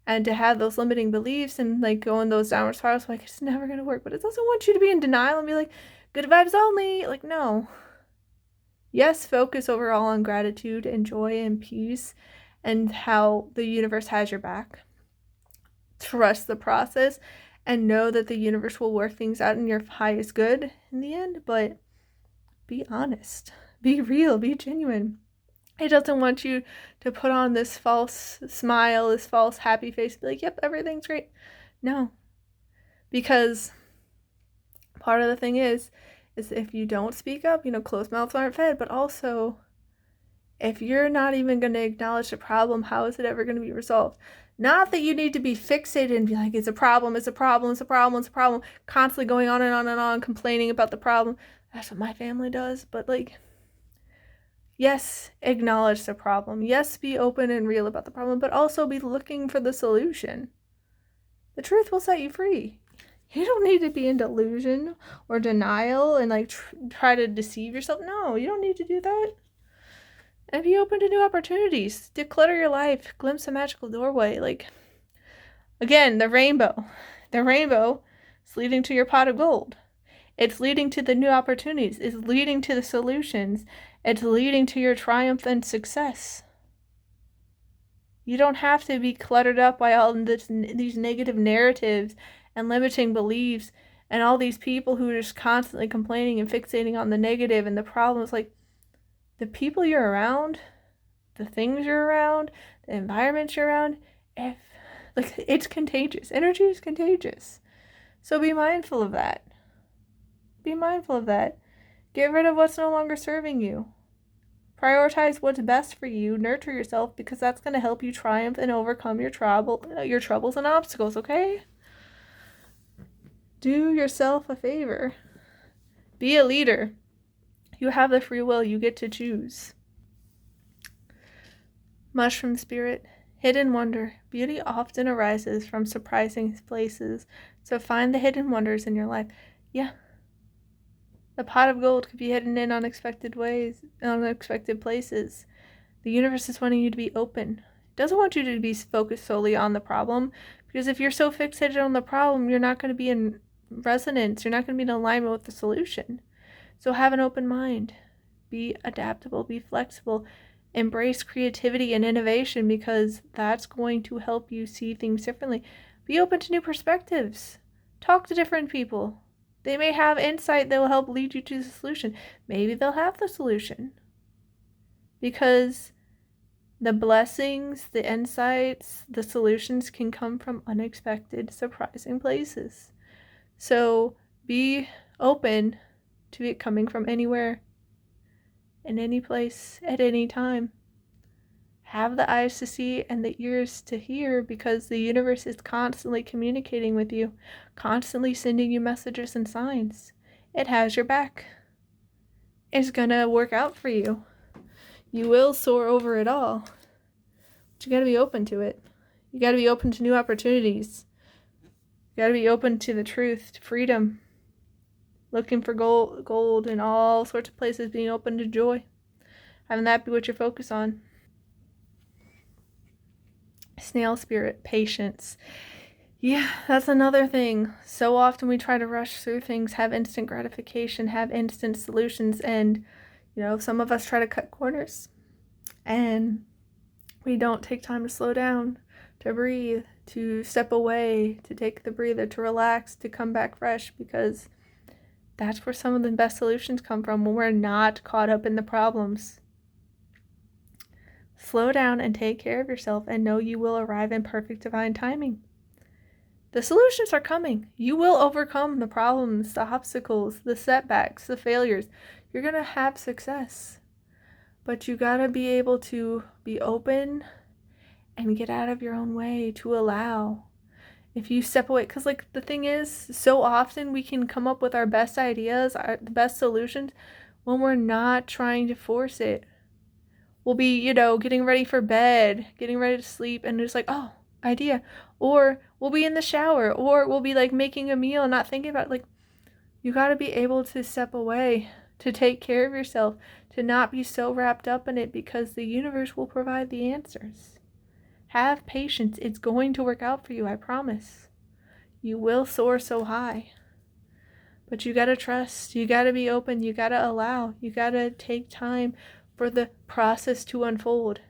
and to have those limiting beliefs and like go in those downward spirals like it's never going to work. But it doesn't want you to be in denial and be like, good vibes only. Like, no. Yes, focus overall on gratitude and joy and peace and how the universe has your back. Trust the process and know that the universe will work things out in your highest good in the end. But be honest, be real, be genuine. It doesn't want you to put on this false smile, this false happy face, be like, yep, everything's great. No. Because part of the thing is if you don't speak up, closed mouths aren't fed, but also if you're not even going to acknowledge the problem, how is it ever going to be resolved? Not that you need to be fixated and be like, it's a problem, it's a problem, it's a problem, it's a problem, constantly going on and on and on, complaining about the problem. That's what my family does. But like, yes, acknowledge the problem. Yes, be open and real about the problem, but also be looking for the solution. The truth will set you free. You don't need to be in delusion or denial and like try to deceive yourself. No, you don't need to do that. And be open to new opportunities. Declutter your life. Glimpse a magical doorway. Like, again, the rainbow. The rainbow is leading to your pot of gold. It's leading to the new opportunities. It's leading to the solutions. It's leading to your triumph and success. You don't have to be cluttered up by all these negative narratives and limiting beliefs and all these people who are just constantly complaining and fixating on the negative and the problems. Like, the people you're around, the things you're around, the environment you're around, it's contagious. Energy is contagious. So be mindful of that. Be mindful of that. Get rid of what's no longer serving you. Prioritize what's best for you. Nurture yourself, because that's going to help you triumph and overcome your troubles and obstacles, okay? Do yourself a favor. Be a leader. You have the free will. You get to choose. Mushroom spirit. Hidden wonder. Beauty often arises from surprising places. So find the hidden wonders in your life. Yeah. The pot of gold could be hidden in unexpected ways, unexpected places. The universe is wanting you to be open. It doesn't want you to be focused solely on the problem, because if you're so fixated on the problem, you're not going to be in resonance. You're not going to be in alignment with the solution. So have an open mind. Be adaptable. Be flexible. Embrace creativity and innovation, because that's going to help you see things differently. Be open to new perspectives. Talk to different people. They may have insight that will help lead you to the solution. Maybe they'll have the solution. Because the blessings, the insights, the solutions can come from unexpected, surprising places. So be open to it coming from anywhere, in any place, at any time. Have the eyes to see and the ears to hear, because the universe is constantly communicating with you, constantly sending you messages and signs. It has your back. It's gonna work out for you. You will soar over it all. But you gotta be open to it. You gotta be open to new opportunities. You gotta be open to the truth, to freedom. Looking for gold in all sorts of places, being open to joy. Having that be what you focus on. Snail spirit, patience. Yeah, that's another thing. So often we try to rush through things, have instant gratification, have instant solutions, and some of us try to cut corners, and we don't take time to slow down, to breathe, to step away, to take the breather, to relax, to come back fresh, because that's where some of the best solutions come from, when we're not caught up in the problems. Slow down and take care of yourself, and know you will arrive in perfect divine timing. The solutions are coming. You will overcome the problems, the obstacles, the setbacks, the failures. You're going to have success. But you got to be able to be open and get out of your own way, to allow. If you step away, because the thing is, so often we can come up with our best ideas, the best solutions, when we're not trying to force it. We'll be, getting ready for bed, getting ready to sleep, and it's like, oh, idea. Or we'll be in the shower, or we'll be making a meal and not thinking about it. You got to be able to step away, to take care of yourself, to not be so wrapped up in it, because the universe will provide the answers. Have patience. It's going to work out for you, I promise. You will soar so high. But you gotta trust. You gotta be open. You gotta allow. You gotta take time for the process to unfold.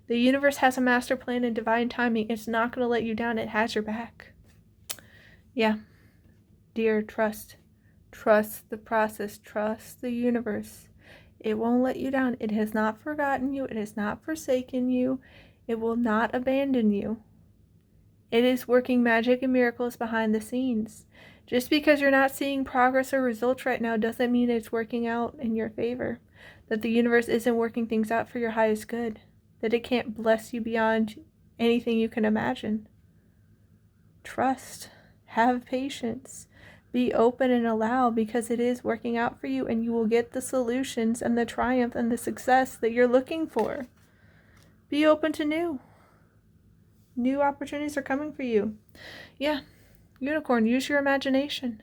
The universe has a master plan and divine timing. It's not gonna let you down. It has your back. Yeah. Dear, trust. Trust the process. Trust the universe. It won't let you down. It has not forgotten you. It has not forsaken you. It will not abandon you. It is working magic and miracles behind the scenes. Just because you're not seeing progress or results right now doesn't mean it's working out in your favor. That the universe isn't working things out for your highest good. That it can't bless you beyond anything you can imagine. Trust. Have patience. Be open and allow, because it is working out for you, and you will get the solutions and the triumph and the success that you're looking for. Be open to new. New opportunities are coming for you. Yeah, unicorn, use your imagination.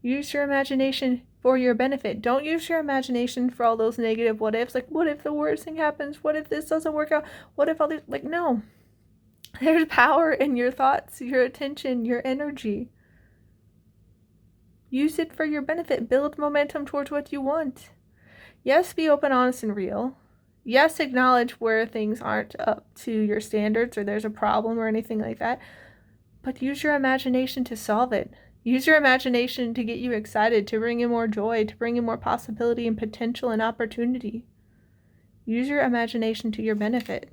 Use your imagination for your benefit. Don't use your imagination for all those negative what ifs. Like, what if the worst thing happens? What if this doesn't work out? What if all these... Like, no. There's power in your thoughts, your attention, your energy. Use it for your benefit. Build momentum towards what you want. Yes, be open, honest, and real. Yes, acknowledge where things aren't up to your standards or there's a problem or anything like that. But use your imagination to solve it. Use your imagination to get you excited, to bring in more joy, to bring in more possibility and potential and opportunity. Use your imagination to your benefit.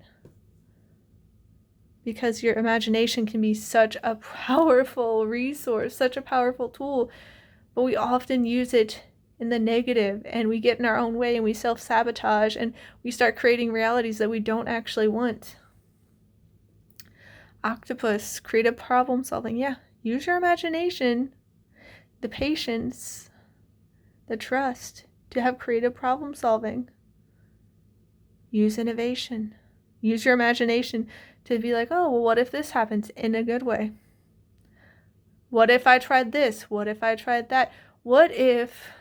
Because your imagination can be such a powerful resource, such a powerful tool. But we often use it in the negative, and we get in our own way, and we self-sabotage, and we start creating realities that we don't actually want. Octopus, creative problem solving. Yeah, use your imagination, the patience, the trust to have creative problem solving. Use innovation. Use your imagination to be like, oh, well, what if this happens in a good way? What if I tried this? What if I tried that? What if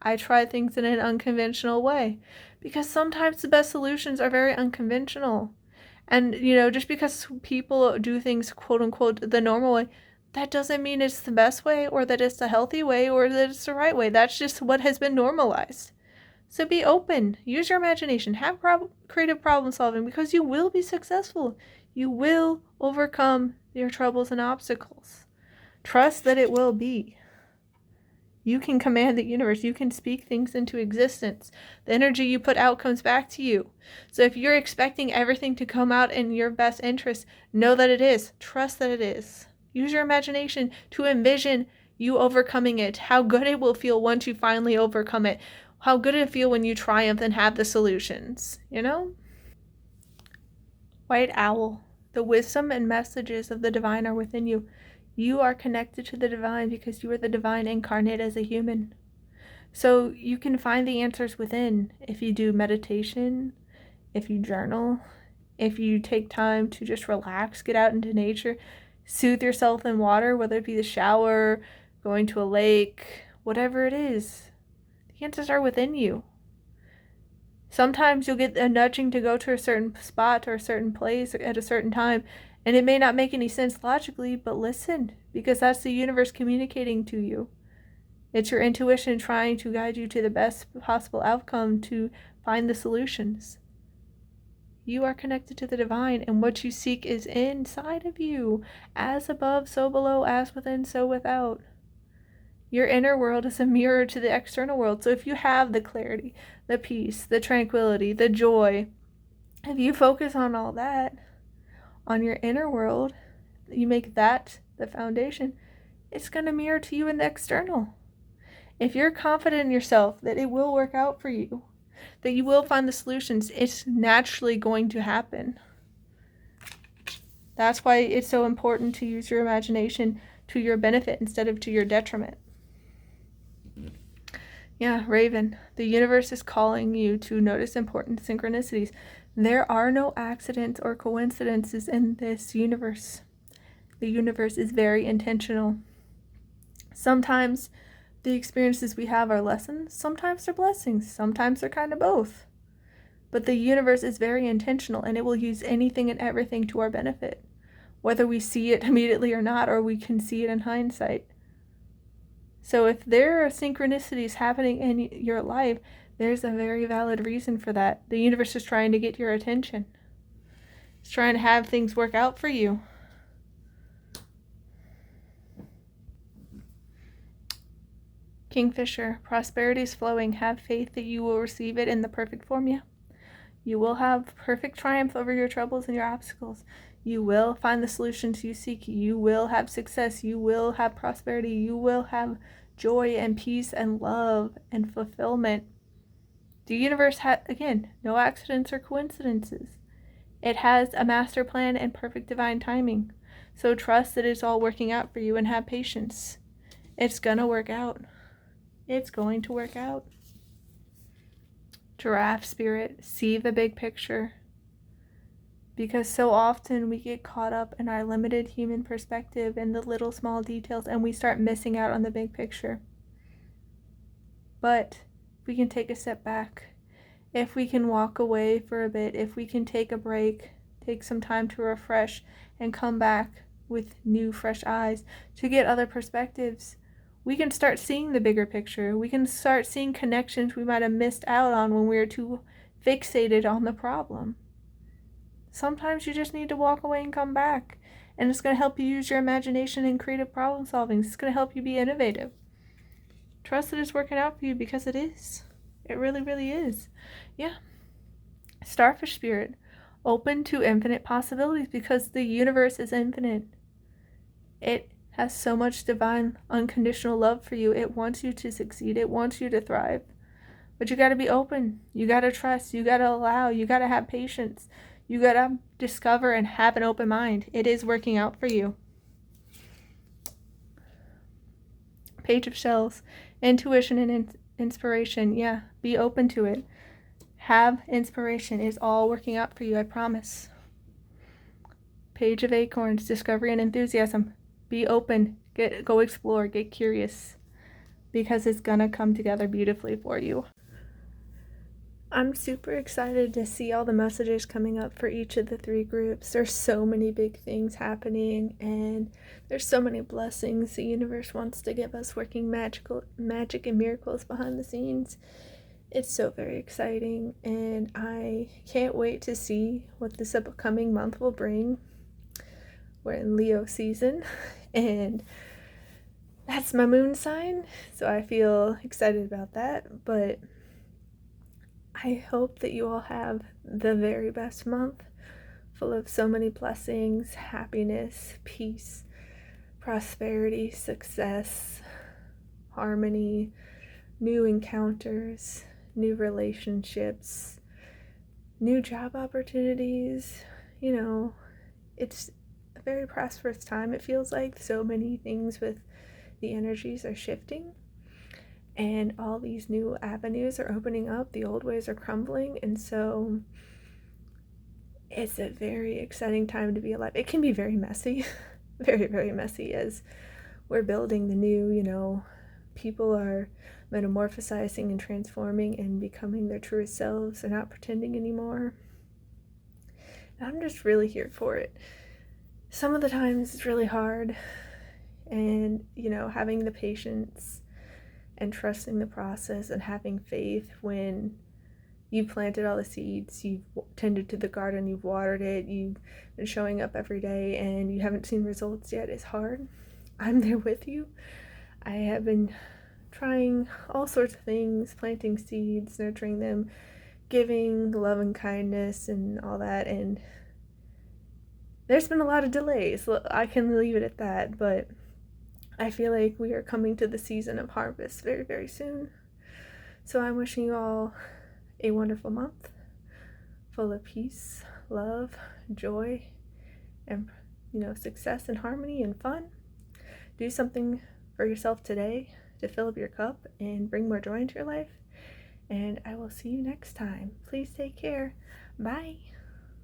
I try things in an unconventional way? Because sometimes the best solutions are very unconventional. And, just because people do things, quote unquote, the normal way, that doesn't mean it's the best way, or that it's the healthy way, or that it's the right way. That's just what has been normalized. So be open. Use your imagination. Have creative problem solving, because you will be successful. You will overcome your troubles and obstacles. Trust that it will be. You can command the universe. You can speak things into existence. The energy you put out comes back to you. So if you're expecting everything to come out in your best interest, know that it is. Trust that it is. Use your imagination to envision you overcoming it. How good it will feel once you finally overcome it. How good it'll feel when you triumph and have the solutions, White owl. The wisdom and messages of the divine are within you. You are connected to the divine because you are the divine incarnate as a human. So you can find the answers within if you do meditation, if you journal, if you take time to just relax, get out into nature, soothe yourself in water, whether it be the shower, going to a lake, whatever it is. The answers are within you. Sometimes you'll get a nudging to go to a certain spot or a certain place at a certain time, and it may not make any sense logically, but listen, because that's the universe communicating to you. It's your intuition trying to guide you to the best possible outcome to find the solutions. You are connected to the divine, and what you seek is inside of you. As above, so below, as within, so without. Your inner world is a mirror to the external world. So if you have the clarity, the peace, the tranquility, the joy, if you focus on all that, on your inner world, you make that the foundation, it's going to mirror to you in the external. If you're confident in yourself that it will work out for you, that you will find the solutions, it's naturally going to happen. That's why it's so important to use your imagination to your benefit instead of to your detriment. Yeah, Raven, the universe is calling you to notice important synchronicities. There are no accidents or coincidences in this universe. The universe is very intentional. Sometimes the experiences we have are lessons, sometimes they're blessings, sometimes they're kind of both. But the universe is very intentional, and it will use anything and everything to our benefit, whether we see it immediately or not, or we can see it in hindsight. So if there are synchronicities happening in your life, there's a very valid reason for that. The universe is trying to get your attention. It's trying to have things work out for you. Kingfisher, prosperity is flowing. Have faith that you will receive it in the perfect form. Yeah. You will have perfect triumph over your troubles and your obstacles. You will find the solutions you seek. You will have success. You will have prosperity. You will have joy and peace and love and fulfillment. The universe has, again, no accidents or coincidences. It has a master plan and perfect divine timing. So trust that it's all working out for you and have patience. It's gonna work out. It's going to work out. Giraffe spirit, see the big picture. Because so often we get caught up in our limited human perspective and the little small details, and we start missing out on the big picture. But if we can take a step back, if we can walk away for a bit, if we can take a break, take some time to refresh and come back with new fresh eyes to get other perspectives, we can start seeing the bigger picture. We can start seeing connections we might have missed out on when we were too fixated on the problem. Sometimes you just need to walk away and come back. And it's going to help you use your imagination and creative problem solving. It's going to help you be innovative. Trust that it's working out for you, because it is. It really, really is. Yeah. Starfish spirit, open to infinite possibilities, because the universe is infinite. It has so much divine, unconditional love for you. It wants you to succeed. It wants you to thrive. But you got to be open. You got to trust. You got to allow. You got to have patience. You got to discover and have an open mind. It is working out for you. Page of Shells, intuition and inspiration. Yeah, be open to it. Have inspiration. It's all working out for you, I promise. Page of Acorns, discovery and enthusiasm. Be open. Go explore. Get curious. Because it's going to come together beautifully for you. I'm super excited to see all the messages coming up for each of the 3 groups. There's so many big things happening, and there's so many blessings the universe wants to give us, working magic and miracles behind the scenes. It's so very exciting, and I can't wait to see what this upcoming month will bring. We're in Leo season, and that's my moon sign, so I feel excited about that. But I hope that you all have the very best month, full of so many blessings, happiness, peace, prosperity, success, harmony, new encounters, new relationships, new job opportunities. You know, it's a very prosperous time. It feels like so many things with the energies are shifting. And all these new avenues are opening up. The old ways are crumbling. And so it's a very exciting time to be alive. It can be very messy, very, very messy, as we're building the new, people are metamorphosizing and transforming and becoming their truest selves. They're not pretending anymore. And I'm just really here for it. Some of the times it's really hard. And, having the patience and trusting the process and having faith when you've planted all the seeds, you've tended to the garden, you've watered it, you've been showing up every day, and you haven't seen results yet is hard. I'm there with you. I have been trying all sorts of things, planting seeds, nurturing them, giving love and kindness and all that, and there's been a lot of delays. I can leave it at that, but I feel like we are coming to the season of harvest very, very soon. So I'm wishing you all a wonderful month, full of peace, love, joy, and, success and harmony and fun. Do something for yourself today to fill up your cup and bring more joy into your life. And I will see you next time. Please take care. Bye.